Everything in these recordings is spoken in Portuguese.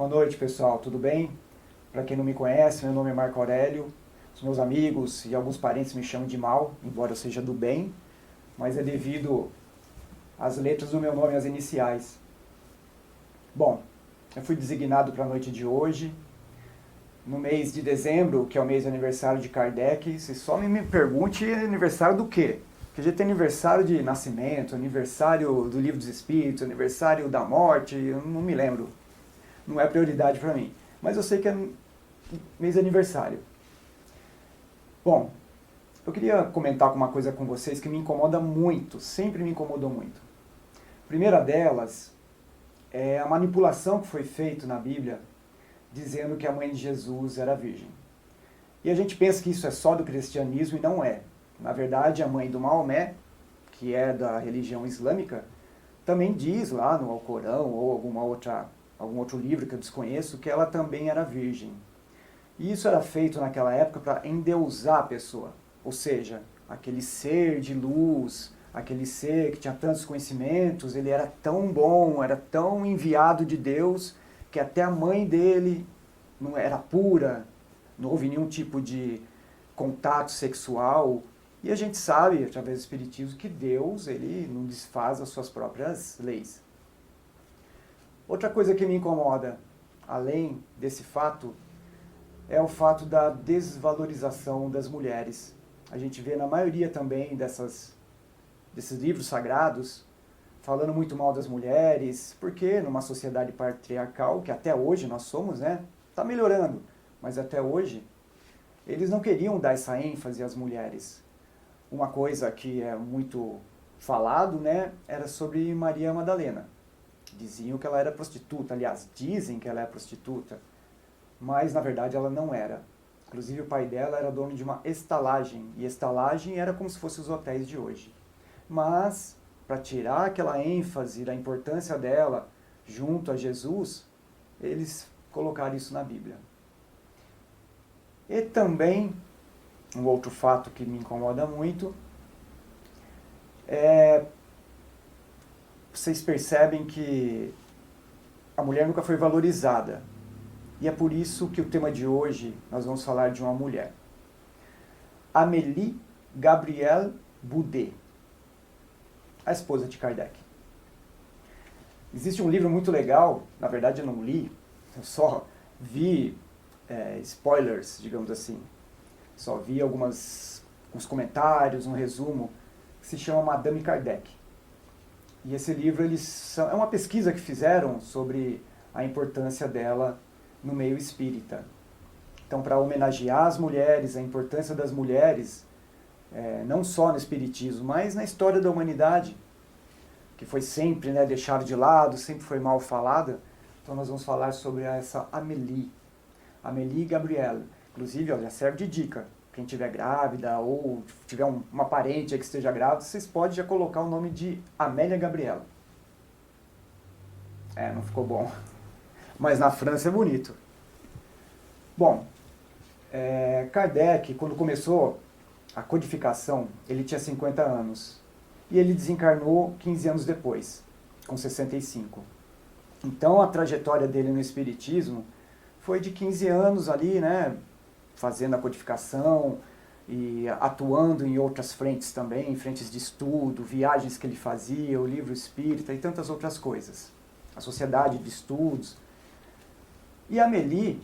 Boa noite, pessoal, tudo bem? Para quem não me conhece, meu nome é Marco Aurélio. Os meus amigos e alguns parentes me chamam de Mal, embora eu seja do bem, mas é devido às letras do meu nome, as iniciais. Bom, eu fui designado para a noite de hoje, no mês de dezembro, que é o mês de aniversário de Kardec. Se só me pergunte aniversário do quê? Porque a gente tem aniversário de nascimento, aniversário do Livro dos Espíritos, aniversário da morte, eu não me lembro. Não é prioridade para mim. Mas eu sei que é mês de aniversário. Bom, eu queria comentar uma coisa com vocês que me incomoda muito, sempre me incomodou muito. A primeira delas é a manipulação que foi feita na Bíblia, dizendo que a mãe de Jesus era virgem. E a gente pensa que isso é só do cristianismo e não é. Na verdade, a mãe do Maomé, que é da religião islâmica, também diz lá no Alcorão ou algum outro livro que eu desconheço, que ela também era virgem. E isso era feito naquela época para endeusar a pessoa. Ou seja, aquele ser de luz, aquele ser que tinha tantos conhecimentos, ele era tão bom, era tão enviado de Deus, que até a mãe dele não era pura, não houve nenhum tipo de contato sexual. E a gente sabe, através do Espiritismo, que Deus ele não desfaz as suas próprias leis. Outra coisa que me incomoda, além desse fato, é o fato da desvalorização das mulheres. A gente vê na maioria também desses livros sagrados, falando muito mal das mulheres, porque numa sociedade patriarcal, que até hoje nós somos, né? Está melhorando, mas até hoje, eles não queriam dar essa ênfase às mulheres. Uma coisa que é muito falado, né, era sobre Maria Madalena. Diziam que ela era prostituta, aliás, dizem que ela é prostituta, mas na verdade ela não era. Inclusive o pai dela era dono de uma estalagem, e estalagem era como se fossem os hotéis de hoje. Mas, para tirar aquela ênfase da importância dela junto a Jesus, eles colocaram isso na Bíblia. E também, um outro fato que me incomoda muito, vocês percebem que a mulher nunca foi valorizada. E é por isso que o tema de hoje nós vamos falar de uma mulher. Amélie Gabrielle Boudet, a esposa de Kardec. Existe um livro muito legal, na verdade eu não li, eu só vi spoilers, digamos assim. Só vi uns comentários, um resumo, que se chama Madame Kardec. E esse livro é uma pesquisa que fizeram sobre a importância dela no meio espírita. Então, para homenagear as mulheres, a importância das mulheres, não só no espiritismo, mas na história da humanidade, que foi sempre deixada de lado, sempre foi mal falada. Então, nós vamos falar sobre essa Amélie Gabrielle. Inclusive, já serve de dica. Quem estiver grávida ou tiver uma parente que esteja grávida, vocês podem já colocar o nome de Amélia Gabriela. Não ficou bom. Mas na França é bonito. Bom, Kardec, quando começou a codificação, ele tinha 50 anos. E ele desencarnou 15 anos depois, com 65. Então a trajetória dele no Espiritismo foi de 15 anos ali, né, fazendo a codificação e atuando em outras frentes também, frentes de estudo, viagens que ele fazia, o livro espírita e tantas outras coisas. A sociedade de estudos. E a Amélie,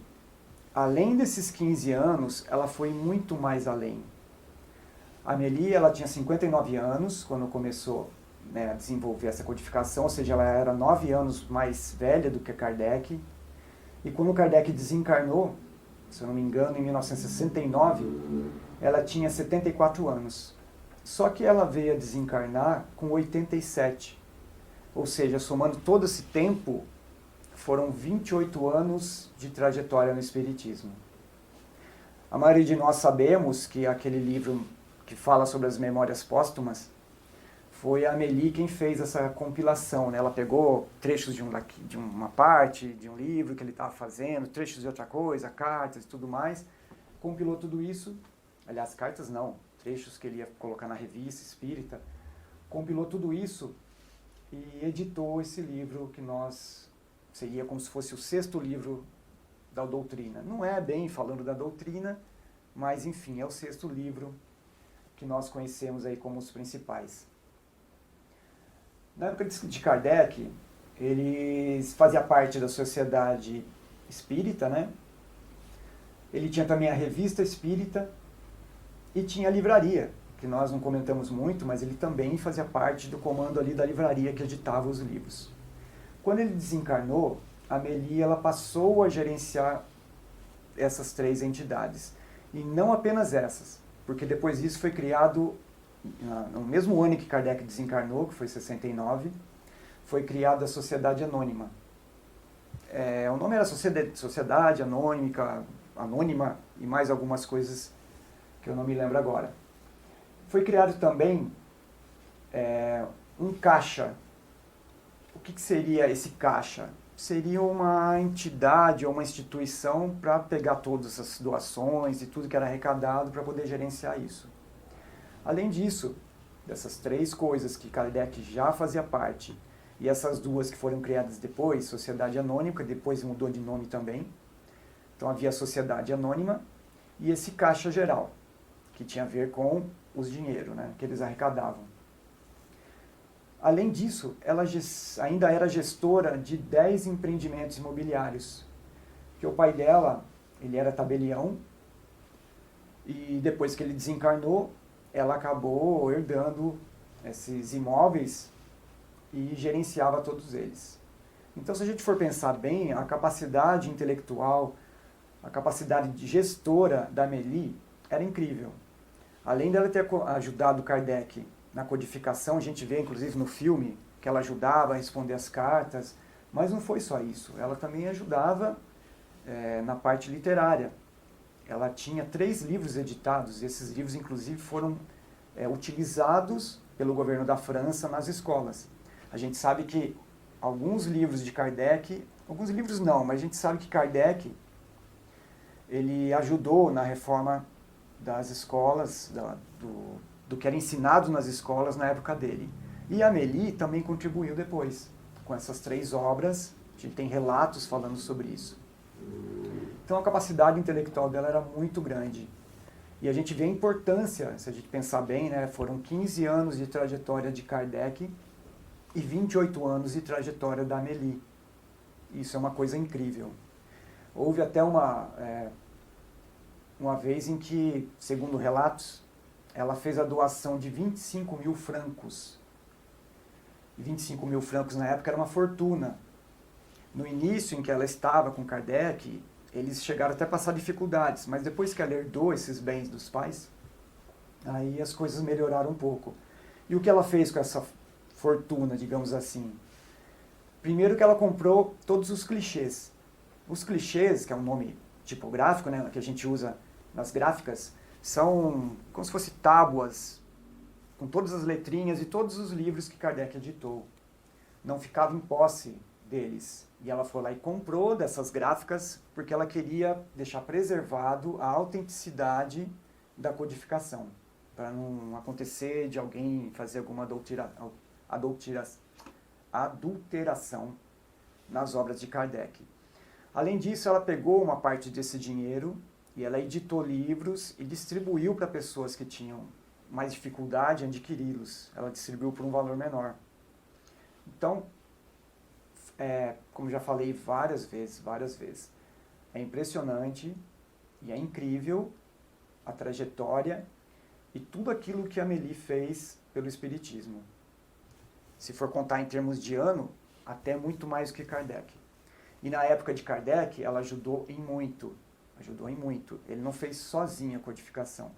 além desses 15 anos, ela foi muito mais além. A Amélie, ela tinha 59 anos quando começou a desenvolver essa codificação, ou seja, ela era 9 anos mais velha do que Kardec. E quando Kardec desencarnou, se eu não me engano, em 1969, ela tinha 74 anos. Só que ela veio a desencarnar com 87. Ou seja, somando todo esse tempo, foram 28 anos de trajetória no Espiritismo. A maioria de nós sabemos que aquele livro que fala sobre as memórias póstumas foi a Amélie quem fez essa compilação. Ela pegou trechos de uma parte, de um livro que ele estava fazendo, trechos de outra coisa, cartas e tudo mais, compilou tudo isso, aliás, cartas não, trechos que ele ia colocar na revista espírita, compilou tudo isso e editou esse livro que nós seria como se fosse o sexto livro da doutrina. Não é bem falando da doutrina, mas enfim, é o sexto livro que nós conhecemos aí como os principais. Na época de Kardec, ele fazia parte da Sociedade Espírita, né? Ele tinha também a Revista Espírita e tinha a livraria, que nós não comentamos muito, mas ele também fazia parte do comando ali da livraria que editava os livros. Quando ele desencarnou, a Amélie ela passou a gerenciar essas três entidades. E não apenas essas, porque depois disso foi criado, no mesmo ano que Kardec desencarnou, que foi 69, foi criada a Sociedade Anônima. O nome era Sociedade Anônima e mais algumas coisas que eu não me lembro agora. Foi criado também um caixa. O que seria esse caixa? Seria uma entidade ou uma instituição para pegar todas as doações e tudo que era arrecadado para poder gerenciar isso. Além disso, dessas três coisas que Kardec já fazia parte, e essas duas que foram criadas depois, Sociedade Anônima, que depois mudou de nome também. Então havia a Sociedade Anônima e esse Caixa Geral, que tinha a ver com os dinheiros, né, que eles arrecadavam. Além disso, ela ainda era gestora de 10 empreendimentos imobiliários. Que o pai dela, ele era tabelião, e depois que ele desencarnou, ela acabou herdando esses imóveis e gerenciava todos eles. Então, se a gente for pensar bem, a capacidade intelectual, a capacidade de gestora da Amélie era incrível. Além dela ter ajudado Kardec na codificação, a gente vê inclusive no filme que ela ajudava a responder as cartas, mas não foi só isso, ela também ajudava na parte literária. Ela tinha 3 livros editados, e esses livros inclusive foram utilizados pelo governo da França nas escolas. A gente sabe que alguns livros de Kardec, alguns livros não, mas a gente sabe que Kardec ele ajudou na reforma das escolas, do que era ensinado nas escolas na época dele. E a Amélie também contribuiu depois, com essas 3 obras, a gente tem relatos falando sobre isso. Então a capacidade intelectual dela era muito grande. E a gente vê a importância, se a gente pensar bem, né, foram 15 anos de trajetória de Kardec e 28 anos de trajetória da Amélie. Isso é uma coisa incrível. Houve até uma vez em que, segundo relatos, ela fez a doação de 25 mil francos. E 25 mil francos na época era uma fortuna. No início em que ela estava com Kardec, eles chegaram até a passar dificuldades, mas depois que ela herdou esses bens dos pais, aí as coisas melhoraram um pouco. E o que ela fez com essa fortuna, digamos assim? Primeiro que ela comprou todos os clichês. Os clichês, que é um nome tipográfico, né, que a gente usa nas gráficas, são como se fossem tábuas, com todas as letrinhas e todos os livros que Kardec editou. Não ficava em posse deles. E ela foi lá e comprou dessas gráficas porque ela queria deixar preservado a autenticidade da codificação, para não acontecer de alguém fazer alguma adulteração nas obras de Kardec. Além disso, ela pegou uma parte desse dinheiro e ela editou livros e distribuiu para pessoas que tinham mais dificuldade em adquiri-los. Ela distribuiu por um valor menor. Então, como já falei várias vezes, é impressionante e é incrível a trajetória e tudo aquilo que a Amélie fez pelo Espiritismo. Se for contar em termos de ano, até muito mais do que Kardec. E na época de Kardec, ela ajudou em muito. Ele não fez sozinho a codificação.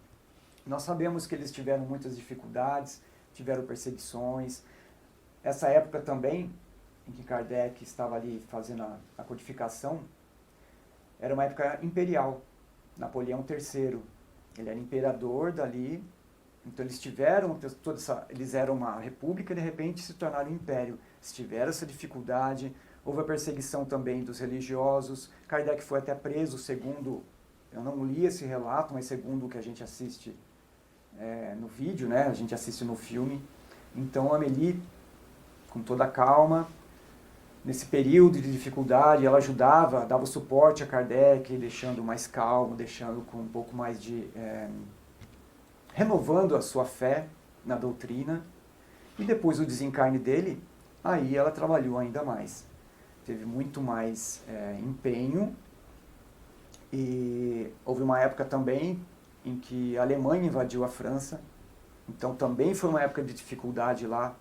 Nós sabemos que eles tiveram muitas dificuldades, tiveram perseguições. Essa época também, em que Kardec estava ali fazendo a codificação, era uma época imperial. Napoleão III, ele era imperador dali, então eles eram uma república e de repente se tornaram um império. Eles tiveram essa dificuldade, houve a perseguição também dos religiosos. Kardec foi até preso, segundo, eu não li esse relato, mas segundo o que a gente assiste no vídeo, né, a gente assiste no filme. Então a Amélie, com toda a calma, nesse período de dificuldade, ela ajudava, dava suporte a Kardec, deixando mais calmo, deixando com um pouco mais de... renovando a sua fé na doutrina. E depois do desencarne dele, aí ela trabalhou ainda mais. Teve muito mais empenho. E houve uma época também em que a Alemanha invadiu a França. Então também foi uma época de dificuldade lá.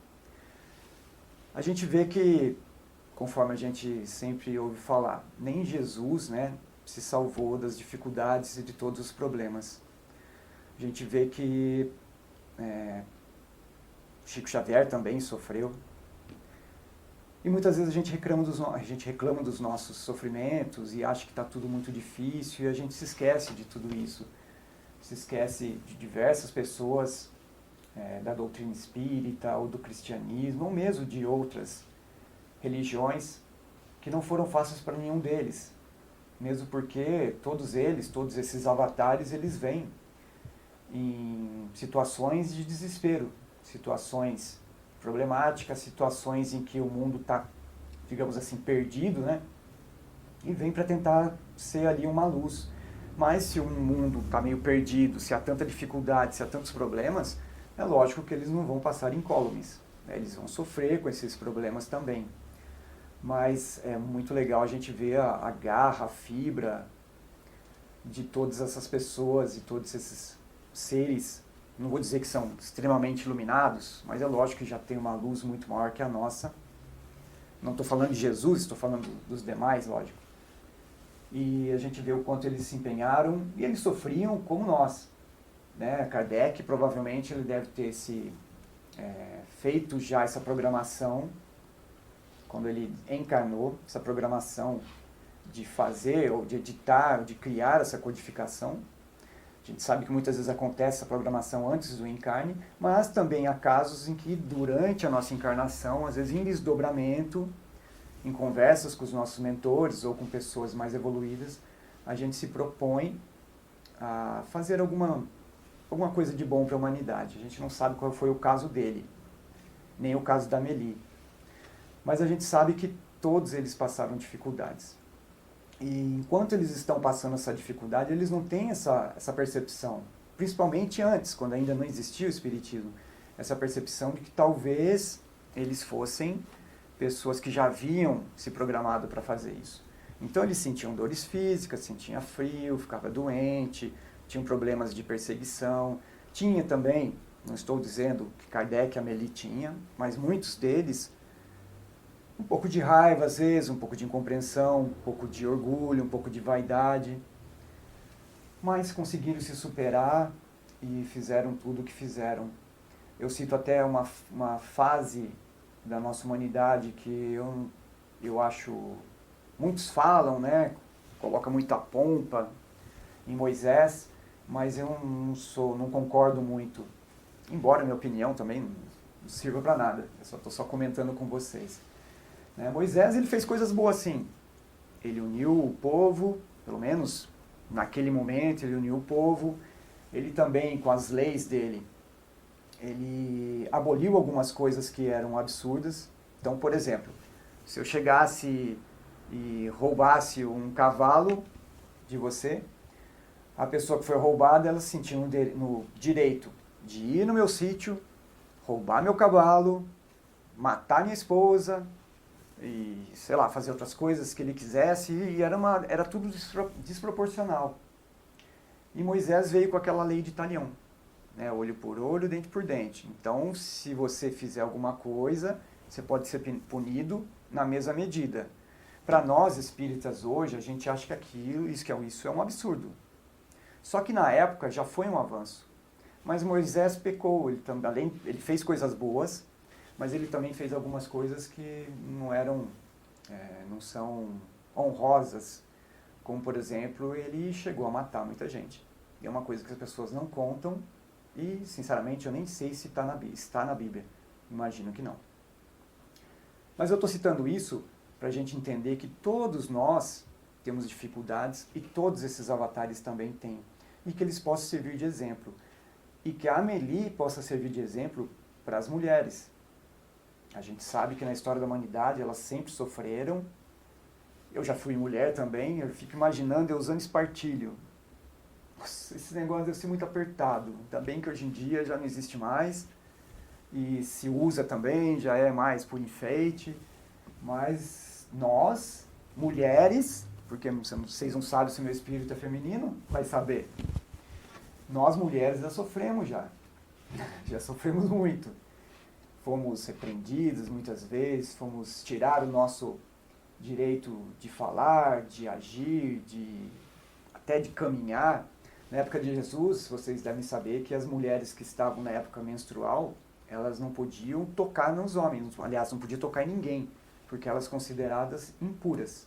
A gente vê que, conforme a gente sempre ouve falar, nem Jesus, né, se salvou das dificuldades e de todos os problemas. A gente vê que Chico Xavier também sofreu. E muitas vezes a gente reclama dos nossos sofrimentos e acha que está tudo muito difícil e a gente se esquece de tudo isso. Se esquece de diversas pessoas da doutrina espírita ou do cristianismo, ou mesmo de outras religiões, que não foram fáceis para nenhum deles. Mesmo porque todos esses avatares, eles vêm em situações de desespero, situações problemáticas, situações em que o mundo está, digamos assim, perdido, né? E vem para tentar ser ali uma luz. Mas se um mundo está meio perdido, se há tanta dificuldade, se há tantos problemas, é lógico que eles não vão passar incólumes, né? Eles vão sofrer com esses problemas também. Mas é muito legal a gente ver a garra, a fibra de todas essas pessoas e todos esses seres. Não vou dizer que são extremamente iluminados, mas é lógico que já tem uma luz muito maior que a nossa. Não estou falando de Jesus, estou falando dos demais, lógico. E a gente vê o quanto eles se empenharam e eles sofriam como nós, né? Kardec, provavelmente, ele deve ter feito já essa programação, quando ele encarnou, essa programação de fazer, ou de editar, ou de criar essa codificação. A gente sabe que muitas vezes acontece essa programação antes do encarne, mas também há casos em que durante a nossa encarnação, às vezes em desdobramento, em conversas com os nossos mentores ou com pessoas mais evoluídas, a gente se propõe a fazer alguma coisa de bom para a humanidade. A gente não sabe qual foi o caso dele, nem o caso da Amélie. Mas a gente sabe que todos eles passaram dificuldades. E enquanto eles estão passando essa dificuldade, eles não têm essa percepção. Principalmente antes, quando ainda não existia o Espiritismo. Essa percepção de que talvez eles fossem pessoas que já haviam se programado para fazer isso. Então eles sentiam dores físicas, sentiam frio, ficavam doente, tinham problemas de perseguição. Tinha também, não estou dizendo que Kardec e Amélie tinha, mas muitos deles um pouco de raiva, às vezes, um pouco de incompreensão, um pouco de orgulho, um pouco de vaidade. Mas conseguiram se superar e fizeram tudo o que fizeram. Eu cito até uma fase da nossa humanidade que eu acho... Muitos falam, né? Coloca muita pompa em Moisés, mas eu não concordo muito. Embora a minha opinião também não sirva para nada. Eu estou só comentando com vocês. Moisés, ele fez coisas boas, sim. Ele uniu o povo, pelo menos naquele momento, ele uniu o povo. Ele também, com as leis dele, ele aboliu algumas coisas que eram absurdas. Então, por exemplo, se eu chegasse e roubasse um cavalo de você, a pessoa que foi roubada, ela se sentia no direito de ir no meu sítio, roubar meu cavalo, matar minha esposa, e, sei lá, fazer outras coisas que ele quisesse, e era tudo desproporcional. E Moisés veio com aquela lei de Talião, né? Olho por olho, dente por dente. Então, se você fizer alguma coisa, você pode ser punido na mesma medida. Para nós espíritas hoje, a gente acha que isso é um absurdo. Só que na época já foi um avanço. Mas Moisés pecou, ele fez coisas boas, mas ele também fez algumas coisas que não são honrosas. Como, por exemplo, ele chegou a matar muita gente. E é uma coisa que as pessoas não contam e, sinceramente, eu nem sei se está na Bíblia. Imagino que não. Mas eu estou citando isso para a gente entender que todos nós temos dificuldades e todos esses avatares também têm. E que eles possam servir de exemplo. E que a Amélie possa servir de exemplo para as mulheres. A gente sabe que na história da humanidade elas sempre sofreram. Eu já fui mulher também, eu fico imaginando eu usando espartilho. Nossa, esse negócio deve ser muito apertado. Ainda bem que hoje em dia já não existe mais. E se usa também, já é mais por enfeite. Mas nós, mulheres, porque vocês não sabem se meu espírito é feminino, vai saber. Nós mulheres já sofremos já. Já sofremos muito. Fomos repreendidas muitas vezes, fomos tirar o nosso direito de falar, de agir, até de caminhar. Na época de Jesus, vocês devem saber que as mulheres que estavam na época menstrual, elas não podiam tocar nos homens, aliás, não podiam tocar em ninguém, porque elas consideradas impuras.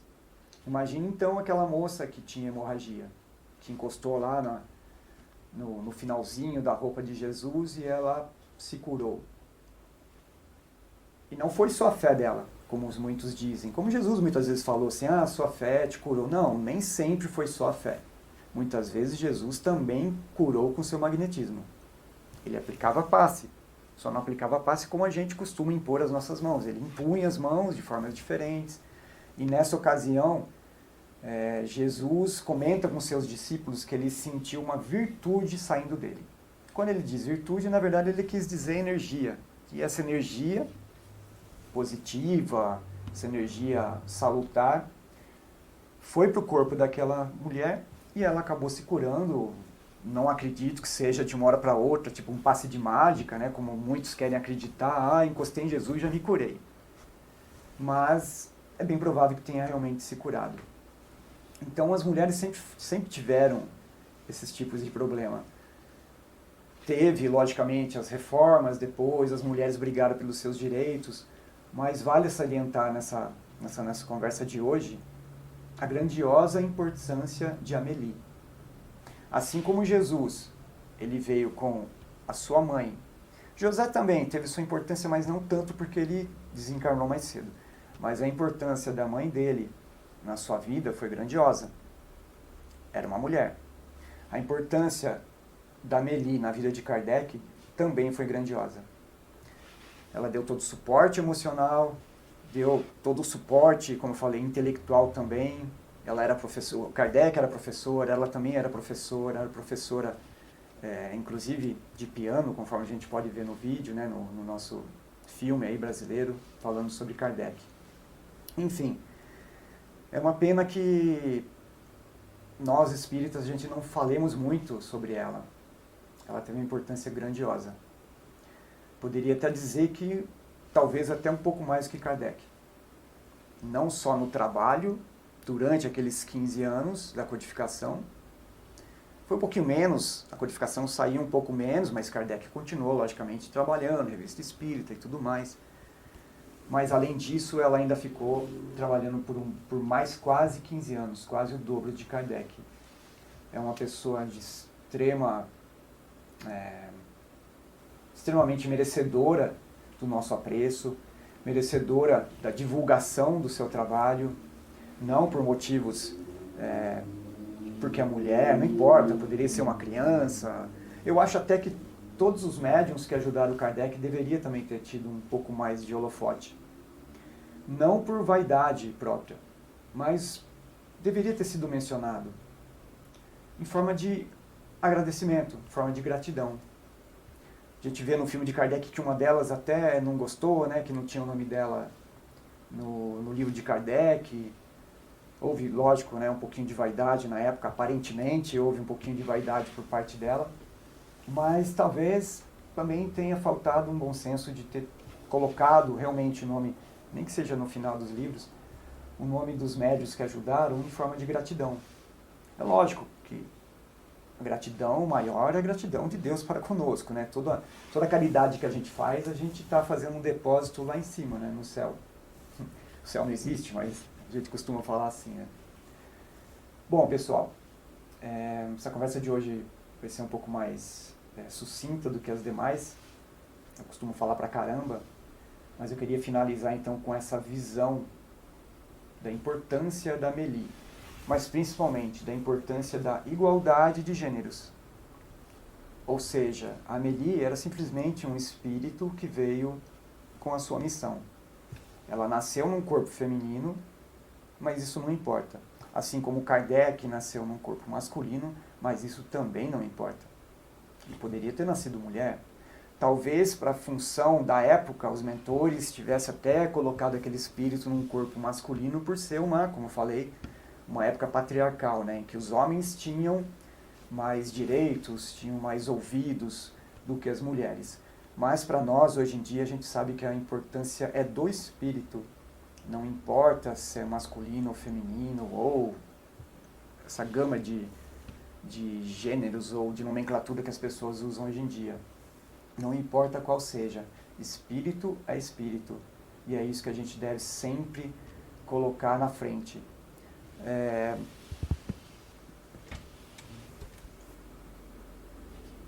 Imagine então aquela moça que tinha hemorragia, que encostou lá no finalzinho da roupa de Jesus e ela se curou. E não foi só a fé dela, como muitos dizem. Como Jesus muitas vezes falou assim, sua fé te curou. Não, nem sempre foi só a fé. Muitas vezes Jesus também curou com seu magnetismo. Ele aplicava passe. Só não aplicava passe como a gente costuma impor as nossas mãos. Ele impunha as mãos de formas diferentes. E nessa ocasião, Jesus comenta com seus discípulos que ele sentiu uma virtude saindo dele. Quando ele diz virtude, na verdade ele quis dizer energia. E essa energia positiva, essa energia salutar, foi para o corpo daquela mulher e ela acabou se curando. Não acredito que seja de uma hora para outra, tipo um passe de mágica, né? Como muitos querem acreditar, encostei em Jesus e já me curei. Mas é bem provável que tenha realmente se curado. Então as mulheres sempre tiveram esses tipos de problema. Teve, logicamente, as reformas depois, as mulheres brigaram pelos seus direitos, mas vale salientar nessa conversa de hoje a grandiosa importância de Amélie. Assim como Jesus, ele veio com a sua mãe. José também teve sua importância, mas não tanto porque ele desencarnou mais cedo. Mas a importância da mãe dele na sua vida foi grandiosa. Era uma mulher. A importância da Amélie na vida de Kardec também foi grandiosa. Ela deu todo o suporte emocional, deu todo o suporte, como eu falei, intelectual também. Ela era professora, Kardec era professora, ela também era professora inclusive de piano, conforme a gente pode ver no vídeo, né, no nosso filme aí brasileiro, falando sobre Kardec. Enfim, é uma pena que nós espíritas, a gente não falemos muito sobre ela. Ela teve uma importância grandiosa. Poderia até dizer que talvez até um pouco mais que Kardec. Não só no trabalho, durante aqueles 15 anos da codificação. Foi um pouquinho menos, a codificação saiu um pouco menos, mas Kardec continuou, logicamente, trabalhando, revista espírita e tudo mais. Mas, além disso, ela ainda ficou trabalhando por mais quase 15 anos, quase o dobro de Kardec. É uma pessoa de extremamente merecedora do nosso apreço, merecedora da divulgação do seu trabalho, não por motivos, porque é mulher, não importa, poderia ser uma criança. Eu acho até que todos os médiuns que ajudaram o Kardec deveria também ter tido um pouco mais de holofote. Não por vaidade própria, mas deveria ter sido mencionado em forma de agradecimento, em forma de gratidão. A gente vê no filme de Kardec que uma delas até não gostou, né, que não tinha o nome dela no livro de Kardec. Houve, lógico, né, um pouquinho de vaidade na época, aparentemente houve um pouquinho de vaidade por parte dela, mas talvez também tenha faltado um bom senso de ter colocado realmente o nome, nem que seja no final dos livros, o nome dos médiuns que ajudaram em forma de gratidão. É lógico que a gratidão maior é a gratidão de Deus para conosco, né? Toda a caridade que a gente faz, a gente está fazendo um depósito lá em cima, né? No céu. O céu não existe, mas a gente costuma falar assim, né? Bom, pessoal, essa conversa de hoje vai ser um pouco mais sucinta do que as demais. Eu costumo falar pra caramba, mas eu queria finalizar então com essa visão da importância da Amélie, mas principalmente da importância da igualdade de gêneros. Ou seja, a Amélie era simplesmente um espírito que veio com a sua missão. Ela nasceu num corpo feminino, mas isso não importa. Assim como Kardec nasceu num corpo masculino, mas isso também não importa. Ele poderia ter nascido mulher. Talvez, para a função da época, os mentores tivessem até colocado aquele espírito num corpo masculino por ser uma, como eu falei, uma época patriarcal, né, em que os homens tinham mais direitos, tinham mais ouvidos do que as mulheres. Mas para nós, hoje em dia, a gente sabe que a importância é do espírito. Não importa se é masculino ou feminino, ou essa gama de gêneros ou de nomenclatura que as pessoas usam hoje em dia. Não importa qual seja, espírito é espírito. E é isso que a gente deve sempre colocar na frente.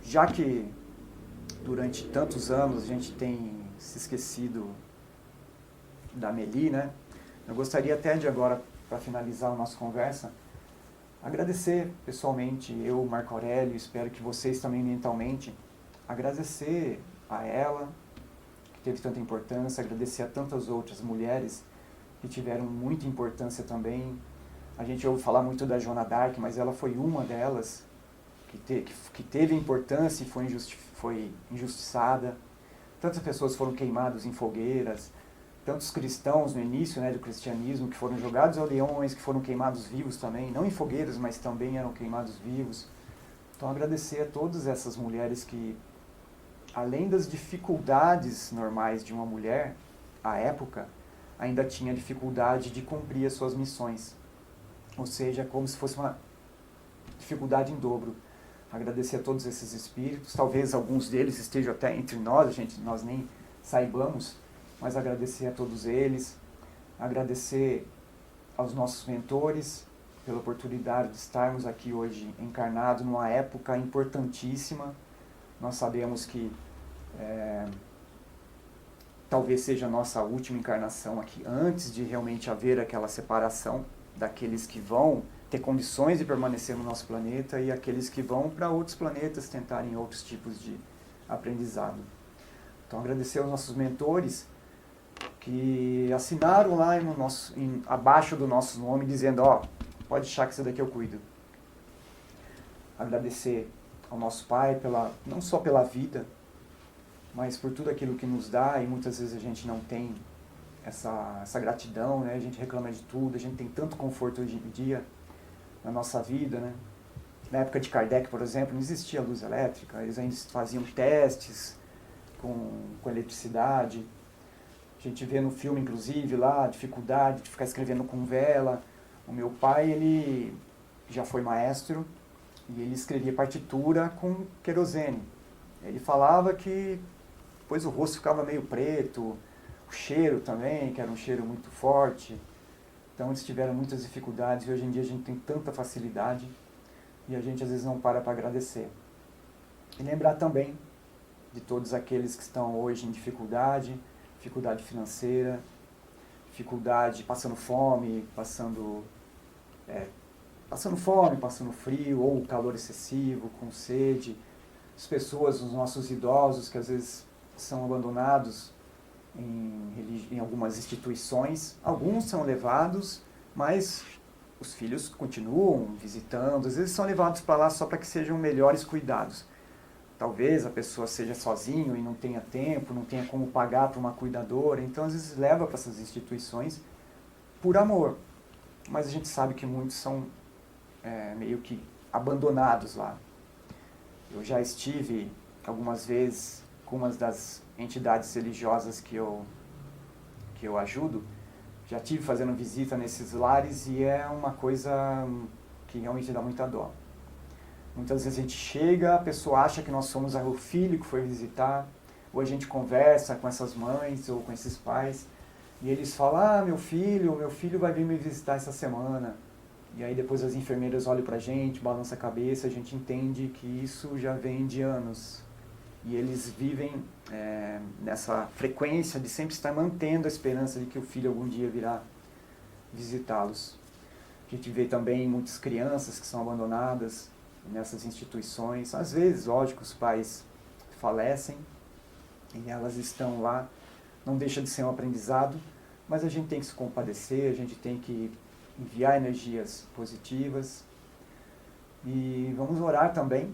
Já que durante tantos anos a gente tem se esquecido da Meli, né? Eu gostaria até de agora, para finalizar a nossa conversa, agradecer pessoalmente, eu, Marco Aurélio, espero que vocês também mentalmente, agradecer a ela, que teve tanta importância, agradecer a tantas outras mulheres que tiveram muita importância também. A gente ouve falar muito da Joana d'Arc, mas ela foi uma delas que teve importância e foi injustiçada. Tantas pessoas foram queimadas em fogueiras, tantos cristãos no início, né, do cristianismo que foram jogados aos leões, que foram queimados vivos também, não em fogueiras, mas também eram queimados vivos. Então agradecer a todas essas mulheres que, além das dificuldades normais de uma mulher, à época, ainda tinha dificuldade de cumprir as suas missões. Ou seja, como se fosse uma dificuldade em dobro. Agradecer a todos esses espíritos, talvez alguns deles estejam até entre nós, nós nem saibamos, mas agradecer a todos eles, agradecer aos nossos mentores pela oportunidade de estarmos aqui hoje encarnados numa época importantíssima. Nós sabemos que talvez seja a nossa última encarnação aqui, antes de realmente haver aquela separação daqueles que vão ter condições de permanecer no nosso planeta e aqueles que vão para outros planetas tentarem outros tipos de aprendizado. Então agradecer aos nossos mentores que assinaram lá abaixo do nosso nome dizendo, pode deixar que isso daqui eu cuido. Agradecer ao nosso Pai não só pela vida, mas por tudo aquilo que nos dá, e muitas vezes a gente não tem essa gratidão, né? A gente reclama de tudo, a gente tem tanto conforto hoje em dia na nossa vida, né? Na época de Kardec, por exemplo, não existia luz elétrica, eles ainda faziam testes com eletricidade. A gente vê no filme, inclusive, lá, a dificuldade de ficar escrevendo com vela. O meu pai, ele já foi maestro e ele escrevia partitura com querosene. Ele falava que depois o rosto ficava meio preto, o cheiro também, que era um cheiro muito forte. Então eles tiveram muitas dificuldades e hoje em dia a gente tem tanta facilidade e a gente às vezes não para agradecer. E lembrar também de todos aqueles que estão hoje em dificuldade financeira, dificuldade passando fome, passando frio ou calor excessivo, com sede. As pessoas, os nossos idosos que às vezes são abandonados em algumas instituições, alguns são levados, mas os filhos continuam visitando, às vezes são levados para lá só para que sejam melhores cuidados. Talvez a pessoa seja sozinho e não tenha tempo, não tenha como pagar para uma cuidadora, então às vezes leva para essas instituições por amor, mas a gente sabe que muitos são meio que abandonados lá. Eu já estive algumas vezes com uma das entidades religiosas que eu ajudo, já estive fazendo visita nesses lares e é uma coisa que realmente dá muita dó. Muitas vezes a gente chega, a pessoa acha que nós somos o filho que foi visitar, ou a gente conversa com essas mães ou com esses pais, e eles falam, meu filho vai vir me visitar essa semana. E aí depois as enfermeiras olham pra gente, balançam a cabeça, a gente entende que isso já vem de anos. E eles vivem nessa frequência de sempre estar mantendo a esperança de que o filho algum dia virá visitá-los. A gente vê também muitas crianças que são abandonadas nessas instituições. Às vezes, lógico, os pais falecem e elas estão lá. Não deixa de ser um aprendizado, mas a gente tem que se compadecer, a gente tem que enviar energias positivas. E vamos orar também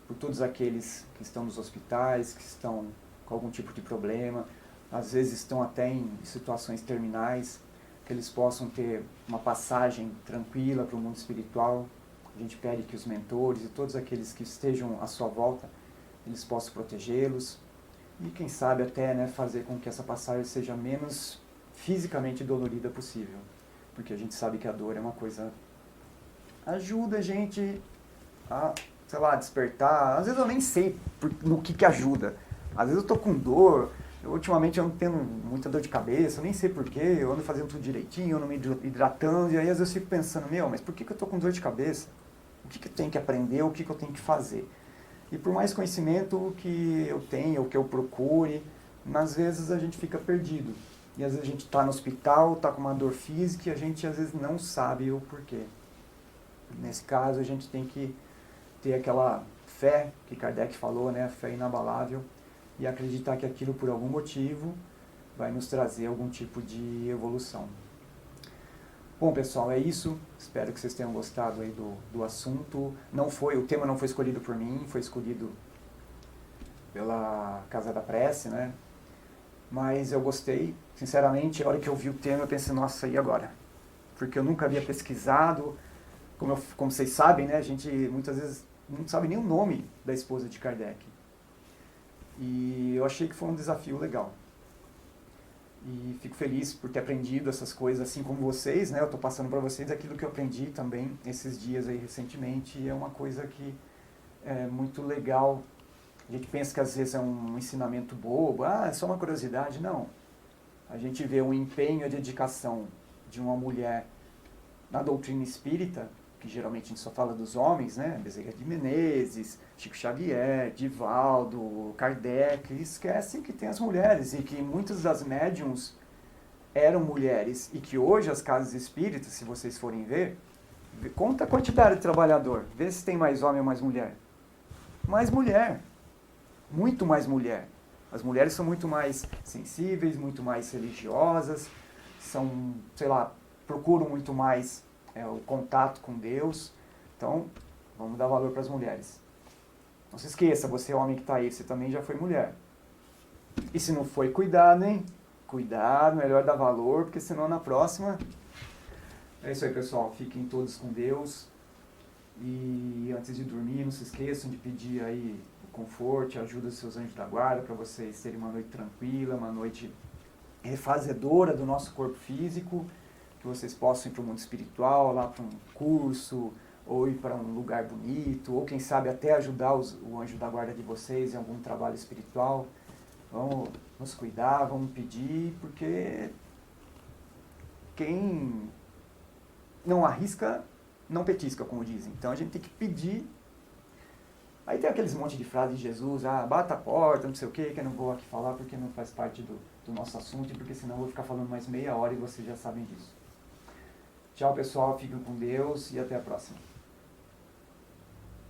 por todos aqueles que estão nos hospitais, que estão com algum tipo de problema, às vezes estão até em situações terminais, que eles possam ter uma passagem tranquila para o mundo espiritual. A gente pede que os mentores e todos aqueles que estejam à sua volta, eles possam protegê-los e quem sabe até, né, fazer com que essa passagem seja menos fisicamente dolorida possível, porque a gente sabe que a dor é uma coisa ajuda a gente a, sei lá, despertar. Às vezes eu nem sei no que ajuda. Às vezes eu tô com dor, ultimamente eu ando tendo muita dor de cabeça, eu nem sei porquê, eu ando fazendo tudo direitinho, eu ando me hidratando, e aí às vezes eu fico pensando, mas por que eu tô com dor de cabeça? O que eu tenho que aprender, o que eu tenho que fazer? E por mais conhecimento que eu tenha, ou que eu procure, às vezes a gente fica perdido. E às vezes a gente está no hospital, está com uma dor física e a gente às vezes não sabe o porquê. Nesse caso, a gente tem que ter aquela fé que Kardec falou, né? A fé inabalável, e acreditar que aquilo, por algum motivo, vai nos trazer algum tipo de evolução. Bom, pessoal, é isso. Espero que vocês tenham gostado aí do assunto. O tema não foi escolhido por mim, foi escolhido pela Casa da Prece, né? Mas eu gostei. Sinceramente, a hora que eu vi o tema, eu pensei, nossa, e agora? Porque eu nunca havia pesquisado. Como vocês sabem, né, a gente muitas vezes não sabe nem o nome da esposa de Kardec. E eu achei que foi um desafio legal. E fico feliz por ter aprendido essas coisas, assim como vocês, né? Eu estou passando para vocês aquilo que eu aprendi também esses dias aí recentemente. E é uma coisa que é muito legal. A gente pensa que às vezes é um ensinamento bobo, é só uma curiosidade. Não. A gente vê um empenho e a dedicação de uma mulher na doutrina espírita, que geralmente a gente só fala dos homens, né? Bezerra de Menezes, Chico Xavier, Divaldo, Kardec, e esquecem que tem as mulheres, e que muitas das médiums eram mulheres, e que hoje as casas espíritas, se vocês forem ver, conta a quantidade de trabalhador, vê se tem mais homem ou mais mulher. Mais mulher, muito mais mulher. As mulheres são muito mais sensíveis, muito mais religiosas, são, sei lá, procuram muito mais o contato com Deus. Então, vamos dar valor para as mulheres. Não se esqueça, você homem que está aí, você também já foi mulher. E se não foi, cuidado, hein? Cuidado, melhor dar valor, porque senão na próxima... É isso aí, pessoal. Fiquem todos com Deus. E antes de dormir, não se esqueçam de pedir aí o conforto, a ajuda dos seus anjos da guarda, para vocês terem uma noite tranquila, uma noite refazedora do nosso corpo físico, que vocês possam ir para o mundo espiritual, lá para um curso, ou ir para um lugar bonito, ou quem sabe até ajudar o anjo da guarda de vocês em algum trabalho espiritual. Vamos nos cuidar, vamos pedir, porque quem não arrisca, não petisca, como dizem. Então a gente tem que pedir. Aí tem aqueles monte de frases de Jesus, bata a porta, não sei o que eu não vou aqui falar porque não faz parte do nosso assunto, e porque senão eu vou ficar falando mais meia hora e vocês já sabem disso. Tchau, pessoal, fiquem com Deus e até a próxima.